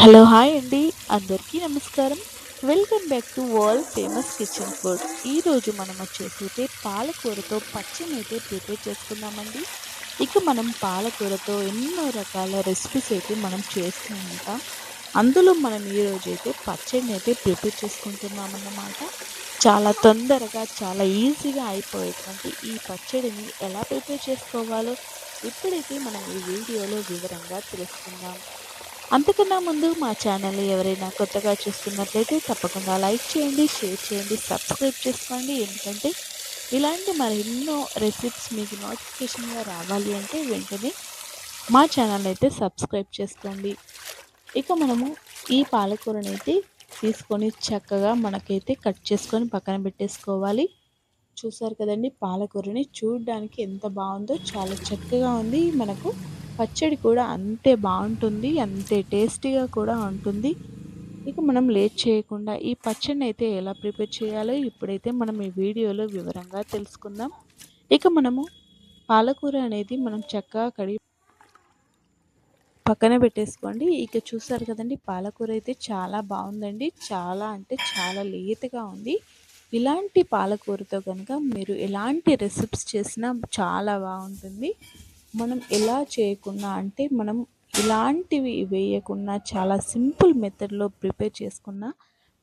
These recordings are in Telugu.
హలో హాయ్ అండి. అందరికీ నమస్కారం. Welcome back to world famous kitchen food. ఈరోజు మనం వచ్చేసి పాలకూరతో పచ్చనైతే ప్రిపేర్ చేసుకుందామండి. ఇక మనం పాలకూరతో ఎన్నో రకాల రెసిపీస్ అయితే మనం చేస్తూ ఉంటాం. అందులో మనం ఈరోజైతే పచ్చడిని అయితే ప్రిపేర్ చేసుకుంటున్నామన్నమాట. చాలా తొందరగా చాలా ఈజీగా అయిపోయేటువంటి ఈ పచ్చడిని ఎలా ప్రిపేర్ చేసుకోవాలో ఇప్పుడైతే మనం ఈ వీడియోలో వివరంగా తెలుసుకుందాం. అంతకన్నా ముందు మా ఛానల్ని ఎవరైనా కొత్తగా చూస్తున్నట్లయితే తప్పకుండా లైక్ చేయండి, షేర్ చేయండి, సబ్స్క్రైబ్ చేసుకోండి. ఎందుకంటే ఇలాంటి మరెన్నో రెసిపీస్ మీకు నోటిఫికేషన్గా రావాలి అంటే వెంటనే మా ఛానల్ అయితే సబ్స్క్రైబ్ చేసుకోండి. ఇక మనము ఈ పాలకూరనైతే తీసుకొని చక్కగా మనకైతే కట్ చేసుకొని పక్కన పెట్టేసుకోవాలి. చూసారు కదండి, పాలకూరని చూడడానికి ఎంత బాగుందో, చాలా చక్కగా ఉంది. మనకు పచ్చడి కూడా అంతే బాగుంటుంది, అంతే టేస్టీగా కూడా ఉంటుంది. ఇక మనం లేట్ చేయకుండా ఈ పచ్చడిని అయితే ఎలా ప్రిపేర్ చేయాలో ఇప్పుడైతే మనం ఈ వీడియోలో వివరంగా తెలుసుకుందాం. ఇక మనము పాలకూర అనేది మనం చక్కగా కడిగి పక్కన పెట్టేసుకోండి. ఇక చూసారు కదండి, పాలకూర అయితే చాలా బాగుందండి. చాలా అంటే చాలా లేతగా ఉంది. ఇలాంటి పాలకూరతో కనుక మీరు ఎలాంటి రెసిపీస్ చేసినా చాలా బాగుంటుంది. మనం ఎలా చేయకుండా అంటే మనం ఇలాంటివి వేయకుండా చాలా సింపుల్ మెథడ్లో ప్రిపేర్ చేసుకున్న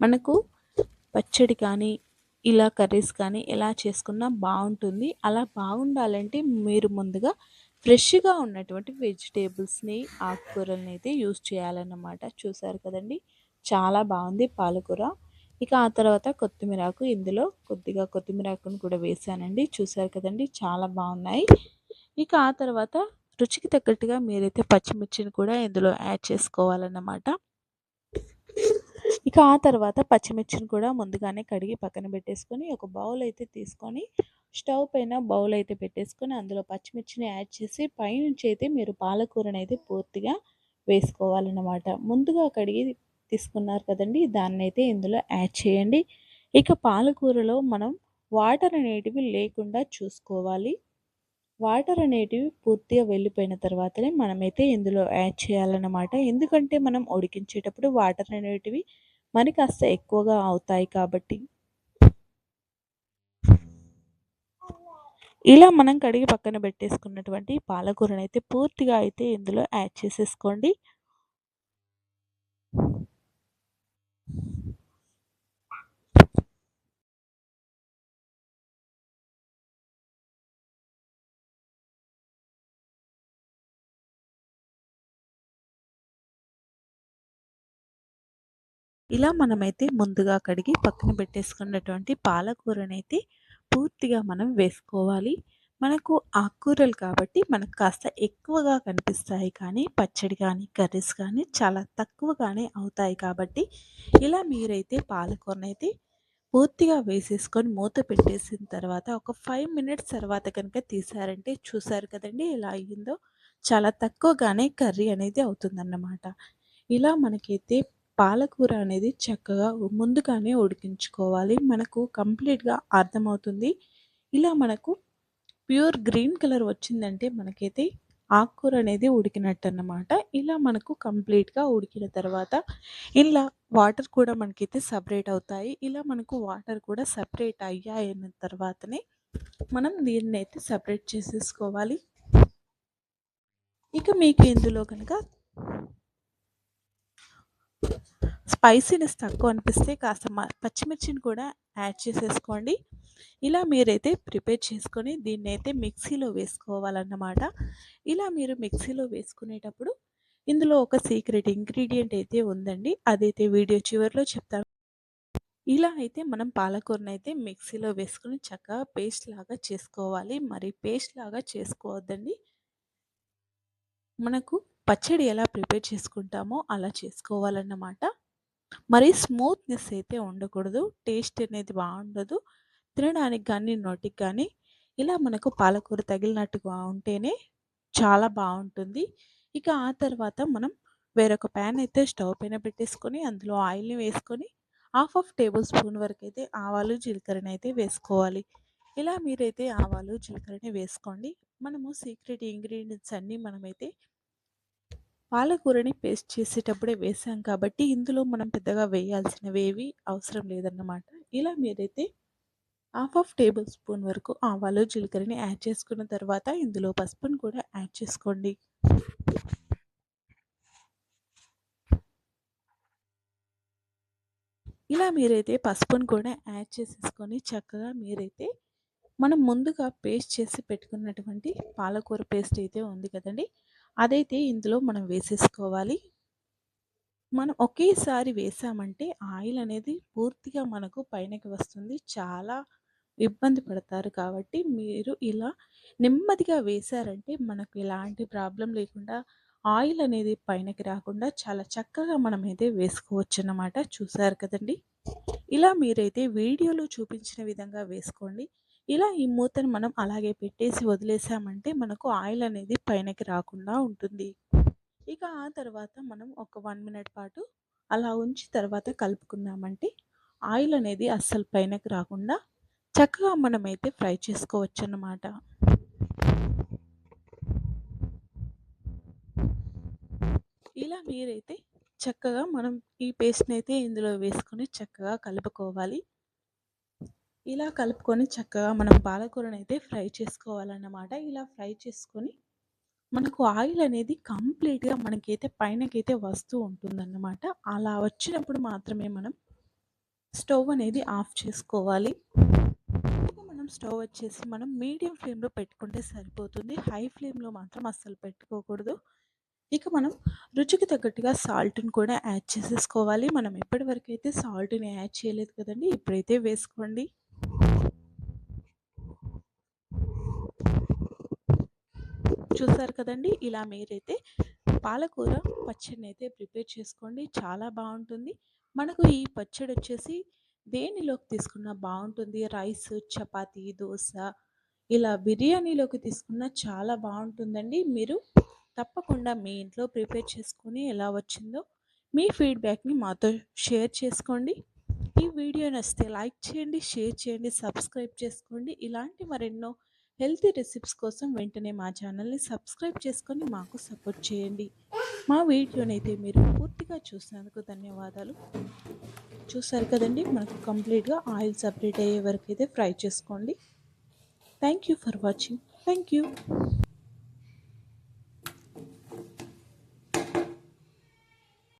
మనకు పచ్చడి కానీ ఇలా కర్రీస్ కానీ ఎలా చేసుకున్నా బాగుంటుంది. అలా బాగుండాలంటే మీరు ముందుగా ఫ్రెష్గా ఉన్నటువంటి వెజిటేబుల్స్ని, ఆకుకూరల్ని అయితే యూస్ చేయాలన్నమాట. చూసారు కదండి, చాలా బాగుంది పాలకూర. ఇక ఆ తర్వాత కొత్తిమీరాకు, ఇందులో కొద్దిగా కొత్తిమీరాకును కూడా వేసానండి. చూసారు కదండి, చాలా బాగున్నాయి. ఇక ఆ తర్వాత రుచికి తగ్గట్టుగా మీరైతే పచ్చిమిర్చిని కూడా ఇందులో యాడ్ చేసుకోవాలన్నమాట. ఇక ఆ తర్వాత పచ్చిమిర్చిని కూడా ముందుగానే కడిగి పక్కన పెట్టేసుకొని ఒక బౌల్ అయితే తీసుకొని స్టవ్ పైన బౌల్ అయితే పెట్టేసుకొని అందులో పచ్చిమిర్చిని యాడ్ చేసి పైనుంచి అయితే మీరు పాలకూరని అయితే పూర్తిగా వేసుకోవాలన్నమాట. ముందుగా కడిగి తీసుకున్నారు కదండి, దాన్ని అయితే ఇందులో యాడ్ చేయండి. ఇక పాలకూరలో మనం వాటర్ అనేటివి లేకుండా చూసుకోవాలి. వాటర్ అనేటివి పూర్తిగా వెళ్ళిపోయిన తర్వాతనే మనమైతే ఇందులో యాడ్ చేయాలన్నమాట. ఎందుకంటే మనం ఉడికించేటప్పుడు వాటర్ అనేటివి మరి కాస్త ఎక్కువగా అవుతాయి కాబట్టి. ఇలా మనం కడిగి పక్కన పెట్టేసుకున్నటువంటి పాలకూరనైతే పూర్తిగా అయితే ఇందులో యాడ్ చేసేసుకోండి. ఇలా మనమైతే ముందుగా కడిగి పక్కన పెట్టేసుకున్నటువంటి పాలకూరనైతే పూర్తిగా మనం వేసుకోవాలి. మనకు ఆకుకూరలు కాబట్టి మనకు కాస్త ఎక్కువగా కనిపిస్తాయి, కానీ పచ్చడి కానీ కర్రీస్ కానీ చాలా తక్కువగానే అవుతాయి. కాబట్టి ఇలా మీరైతే పాలకూరనైతే పూర్తిగా వేసేసుకొని మూత పెట్టేసిన తర్వాత ఒక 5 మినిట్స్ తర్వాత కనుక తీసారంటే చూసారు కదండి ఎలా అయ్యిందో, చాలా తక్కువగానే కర్రీ అనేది అవుతుందన్నమాట. ఇలా మనకైతే పాలకూర అనేది చక్కగా ముందుగానే ఉడికించుకోవాలి. మనకు కంప్లీట్‌గా అర్థమవుతుంది. ఇలా మనకు ప్యూర్ గ్రీన్ కలర్ వచ్చిందంటే మనకైతే ఆకుకూర అనేది ఉడికినట్టన్నమాట. ఇలా మనకు కంప్లీట్‌గా ఉడికిన తర్వాత ఇలా వాటర్ కూడా మనకైతే సెపరేట్ అవుతాయి. ఇలా మనకు వాటర్ కూడా సెపరేట్ అయ్యాయన్న తర్వాతనే మనం దీన్నైతే సెపరేట్ చేసేసుకోవాలి. ఇక మీకు ఇందులో కనుక స్పైసీనెస్ తక్కువ అనిపిస్తే కాస్త పచ్చిమిర్చిని కూడా యాడ్ చేసేసుకోండి. ఇలా మీరైతే ప్రిపేర్ చేసుకొని దీన్నైతే మిక్సీలో వేసుకోవాలన్నమాట. ఇలా మీరు మిక్సీలో వేసుకునేటప్పుడు ఇందులో ఒక సీక్రెట్ ఇంగ్రీడియంట్ అయితే ఉందండి. అదైతే వీడియో చివరిలో చెప్తాను. ఇలా అయితే మనం పాలకూరనైతే మిక్సీలో వేసుకొని చక్కగా పేస్ట్ లాగా చేసుకోవాలి. మరి పేస్ట్ లాగా చేసుకోవద్దండి. మనకు పచ్చడి ఎలా ప్రిపేర్ చేసుకుంటామో అలా చేసుకోవాలన్నమాట. మరి స్మూత్‌నెస్ అయితే ఉండకూడదు. టేస్ట్ అనేది బాగుండదు. తినడానికి కానీ, నోటికి కానీ ఇలా మనకు పాలకూర తగిలినట్టుగా ఉంటేనే చాలా బాగుంటుంది. ఇక ఆ తర్వాత మనం వేరొక ప్యాన్ అయితే స్టవ్ పైన పెట్టేసుకొని అందులో ఆయిల్‌ని వేసుకొని హాఫ్ టేబుల్ స్పూన్ వరకైతే ఆవాలు, జీలకర్రనైతే వేసుకోవాలి. ఇలా మీరైతే ఆవాలు, జీలకర్రని వేసుకోండి. మనము సీక్రెట్ ఇంగ్రీడియెంట్స్ అన్నీ మనమైతే పాలకూరని పేస్ట్ చేసేటప్పుడే వేసాం కాబట్టి ఇందులో మనం పెద్దగా వేయాల్సినవేవి అవసరం లేదన్నమాట. ఇలా మీరైతే హాఫ్ టేబుల్ స్పూన్ వరకు ఆవాలు, జీలకర్రని యాడ్ చేసుకున్న తర్వాత ఇందులో పసుపును కూడా యాడ్ చేసుకోండి. ఇలా మీరైతే పసుపును కూడా యాడ్ చేసేసుకొని చక్కగా మీరైతే మనం ముందుగా పేస్ట్ చేసి పెట్టుకున్నటువంటి పాలకూర పేస్ట్ అయితే ఉంది కదండీ! అదైతే ఇందులో మనం వేసేసుకోవాలి. మనం ఒకేసారి వేసామంటే ఆయిల్ అనేది పూర్తిగా మనకు పైనకి వస్తుంది. చాలా ఇబ్బంది పడతారు కాబట్టి మీరు ఇలా నెమ్మదిగా వేశారంటే మనకు ఎలాంటి ప్రాబ్లమ్ లేకుండా ఆయిల్ అనేది పైనకి రాకుండా చాలా చక్కగా మనమైతే వేసుకోవచ్చన్నమాట. చూసారు కదండీ! ఇలా మీరైతే వీడియోలో చూపించిన విధంగా వేసుకోండి. ఇలా ఈ మూతను మనం అలాగే పెట్టేసి వదిలేసామంటే మనకు ఆయిల్ అనేది పైనకి రాకుండా ఉంటుంది. ఇక ఆ తర్వాత మనం ఒక 1 మినిట్ పాటు అలా ఉంచి తర్వాత కలుపుకున్నామంటే ఆయిల్ అనేది అస్సలు పైనకి రాకుండా చక్కగా మనమైతే ఫ్రై చేసుకోవచ్చన్నమాట. ఇలా మీరైతే చక్కగా మనం ఈ పేస్ట్‌ని అయితే ఇందులో వేసుకొని చక్కగా కలుపుకోవాలి. ఇలా కలుపుకొని చక్కగా మనం పాలకూరనైతే ఫ్రై చేసుకోవాలన్నమాట. ఇలా ఫ్రై చేసుకొని మనకు ఆయిల్ అనేది కంప్లీట్‌గా మనకైతే పైనకైతే వస్తూ ఉంటుందన్నమాట. అలా వచ్చినప్పుడు మాత్రమే మనం స్టవ్ అనేది ఆఫ్ చేసుకోవాలి. ఇక మనం స్టవ్ వచ్చేసి మనం మీడియం ఫ్లేమ్‌లో పెట్టుకుంటే సరిపోతుంది. హై ఫ్లేమ్‌లో మాత్రం అస్సలు పెట్టుకోకూడదు. ఇక మనం రుచికి తగ్గట్టుగా సాల్ట్‌ని కూడా యాడ్ చేసేసుకోవాలి. మనం ఇప్పటివరకైతే సాల్ట్‌ని యాడ్ చేయలేదు కదండీ! ఇప్పుడైతే వేసుకోండి. చూసారు కదండీ! ఇలా మీరైతే పాలకూర పచ్చడినైతే ప్రిపేర్ చేసుకోండి. చాలా బావుంటుంది. మనకు ఈ పచ్చడొచ్చేసి దేనిలోకి తీసుకున్నా బావుంటుంది. రైస్, చపాతీ, దోస ఇలా బిర్యానీలోకి తీసుకున్నా చాలా బావుంటుందండి. మీరు తప్పకుండా మీ ఇంట్లో ప్రిపేర్ చేసుకొని ఎలా వచ్చిందో మీ ఫీడ్‌బ్యాక్‌ని మాతో షేర్ చేసుకోండి. ఈ వీడియో నచ్చితే లైక్ చేయండి, షేర్ చేయండి, సబ్స్క్రైబ్ చేసుకోండి. ఇలాంటి మరెన్నో హెల్తీ రెసిపీస్ కోసం వెంటనే మా ఛానల్‌ని సబ్స్క్రైబ్ చేసుకొని మాకు సపోర్ట్ చేయండి. మా వీడియోనైతే మీరు పూర్తిగా చూసినందుకు ధన్యవాదాలు. చూసారు కదండీ! మనకు కంప్లీట్‌గా ఆయిల్ సెపరేట్ అయ్యే వరకైతే ఫ్రై చేసుకోండి. Thank you for watching. Thank you.